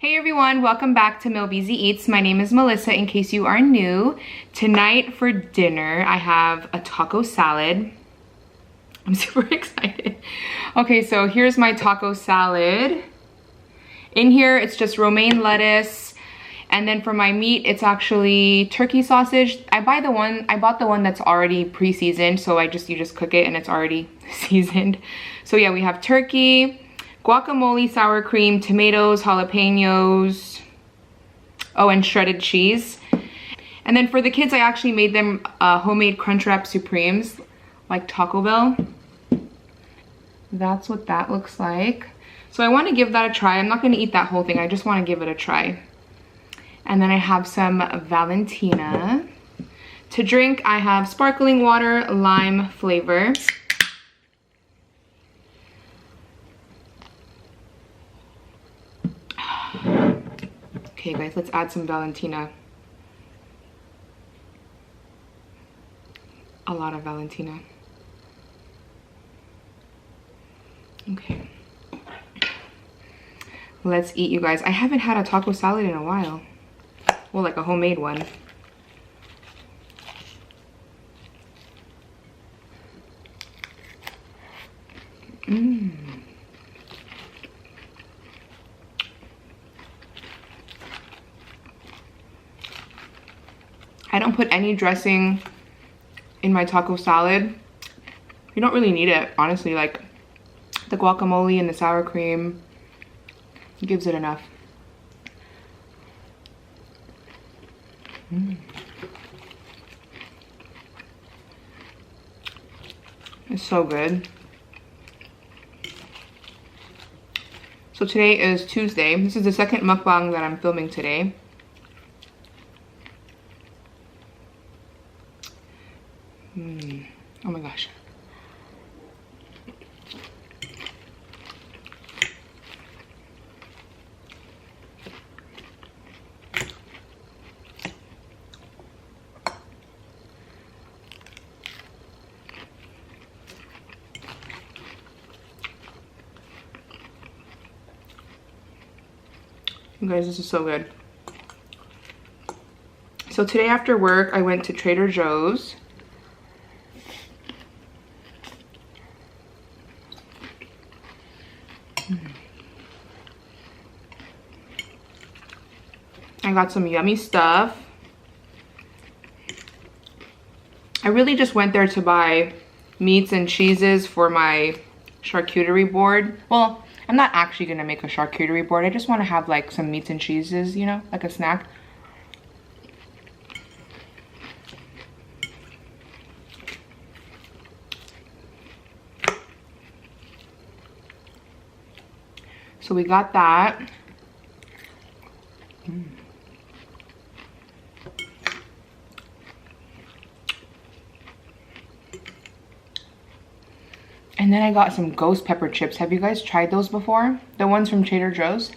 Hey everyone, welcome back to MelBeezee Eats. My name is Melissa in case you are new. Tonight for dinner, I have a taco salad. I'm super excited. Okay, so here's my taco salad. In here, it's just romaine lettuce. And then for my meat, it's actually turkey sausage. I bought the one that's already pre-seasoned, so you just cook it and it's already seasoned. So yeah, we have turkey, guacamole, sour cream, tomatoes, jalapenos, oh, and shredded cheese. And then for the kids, I actually made them homemade Crunchwrap Supremes, like Taco Bell. That's what that looks like. So I want to give that a try. I'm not going to eat that whole thing. I just want to give it a try. And then I have some Valentina. To drink, I have sparkling water, lime flavor. Okay guys, let's add some Valentina. A lot of Valentina. Okay. Let's eat, you guys. I haven't had a taco salad in a while. Well, like a homemade one. Mmm. I don't put any dressing in my taco salad. You don't really need it, honestly. Like the guacamole and the sour cream gives it enough. Mm. It's so good. So today is Tuesday. This is the second mukbang that I'm filming today. Oh my gosh. You guys, this is so good. So today after work, I went to Trader Joe's. I got some yummy stuff. I really just went there to buy meats and cheeses for my charcuterie board. Well, I'm not actually gonna make a charcuterie board. I just want to have like some meats and cheeses, you know, like a snack. So we got that. And then I got some ghost pepper chips. Have you guys tried those before? The ones from Trader Joe's?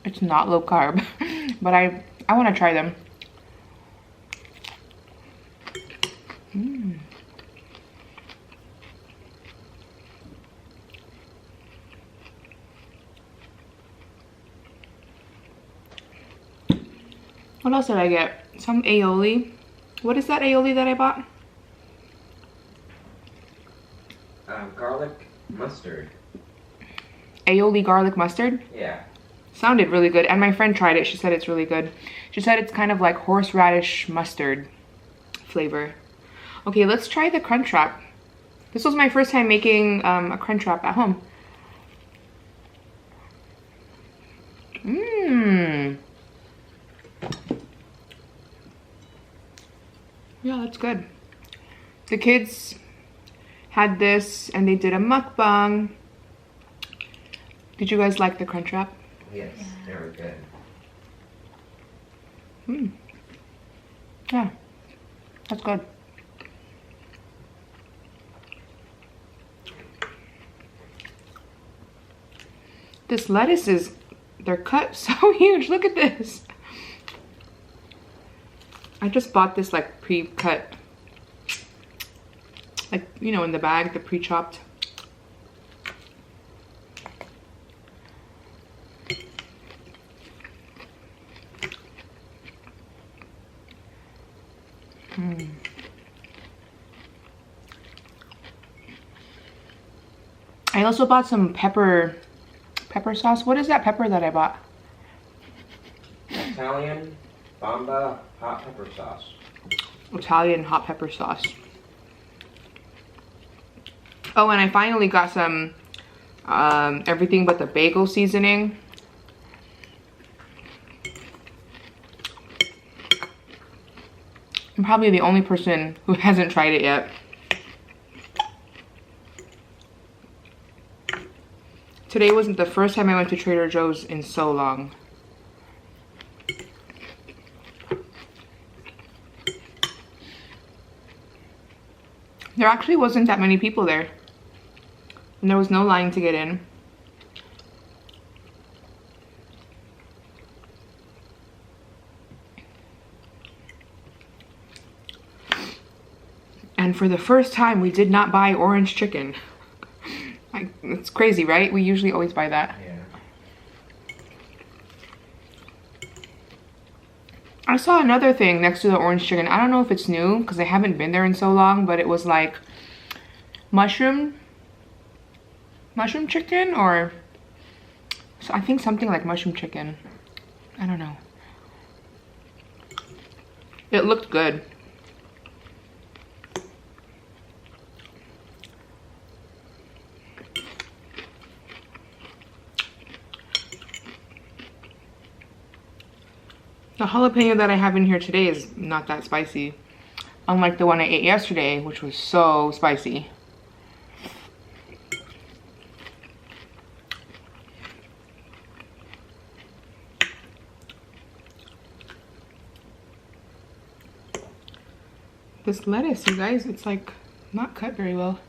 It's not low carb, but I want to try them. What else did I get? Some aioli. What is that aioli that I bought? Garlic mustard. Aioli garlic mustard? Yeah. Sounded really good. And my friend tried it. She said it's really good. She said it's kind of like horseradish mustard flavor. Okay, let's try the Crunchwrap. This was my first time making a Crunchwrap at home. Mmm. Yeah, that's good. The kids had this and they did a mukbang. Did you guys like the Crunchwrap? Yes, they were good. Yeah, that's good. This lettuce is, they're cut so huge. Look at this. I just bought this like pre-cut, like, you know, in the bag, the pre-chopped. I also bought some pepper sauce. What is that pepper that I bought? Italian Bomba hot pepper sauce. Italian hot pepper sauce. Oh, and I finally got some everything but the bagel seasoning. I'm probably the only person who hasn't tried it yet. Today wasn't the first time I went to Trader Joe's in so long. There actually wasn't that many people there. And there was no line to get in. And for the first time, we did not buy orange chicken. It's crazy, right? We usually always buy that. Yeah. I saw another thing next to the orange chicken. I don't know if it's new because I haven't been there in so long, but it was like mushroom chicken, or so I think something like mushroom chicken. I don't know. It looked good. The jalapeno that I have in here today is not that spicy, unlike the one I ate yesterday, which was so spicy. This lettuce, you guys, it's like not cut very well.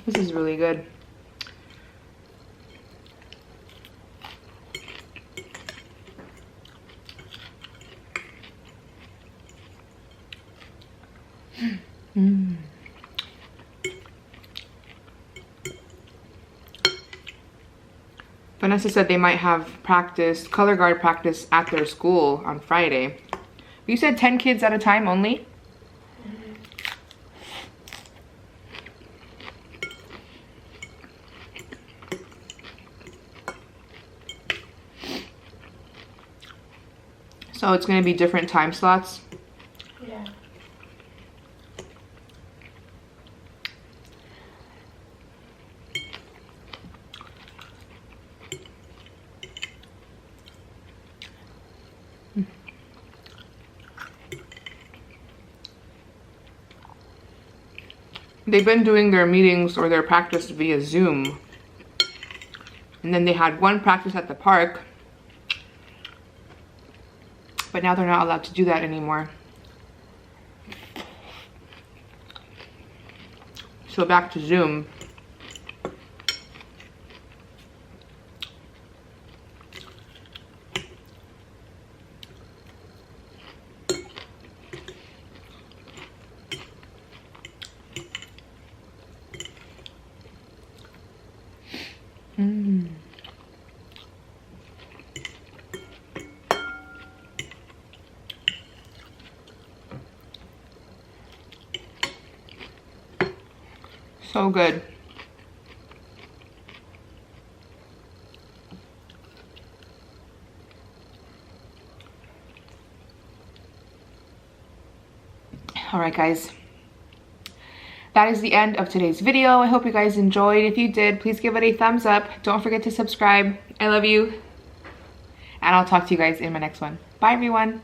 This is really good. Vanessa said they might have practice, color guard practice at their school on Friday. You said 10 kids at a time only? So it's going to be different time slots? Yeah. They've been doing their meetings or their practice via Zoom. And then they had one practice at the park. But now they're not allowed to do that anymore. So back to Zoom. So good. All right, guys. That is the end of today's video. I hope you guys enjoyed. If you did, please give it a thumbs up. Don't forget to subscribe. I love you. And I'll talk to you guys in my next one. Bye, everyone.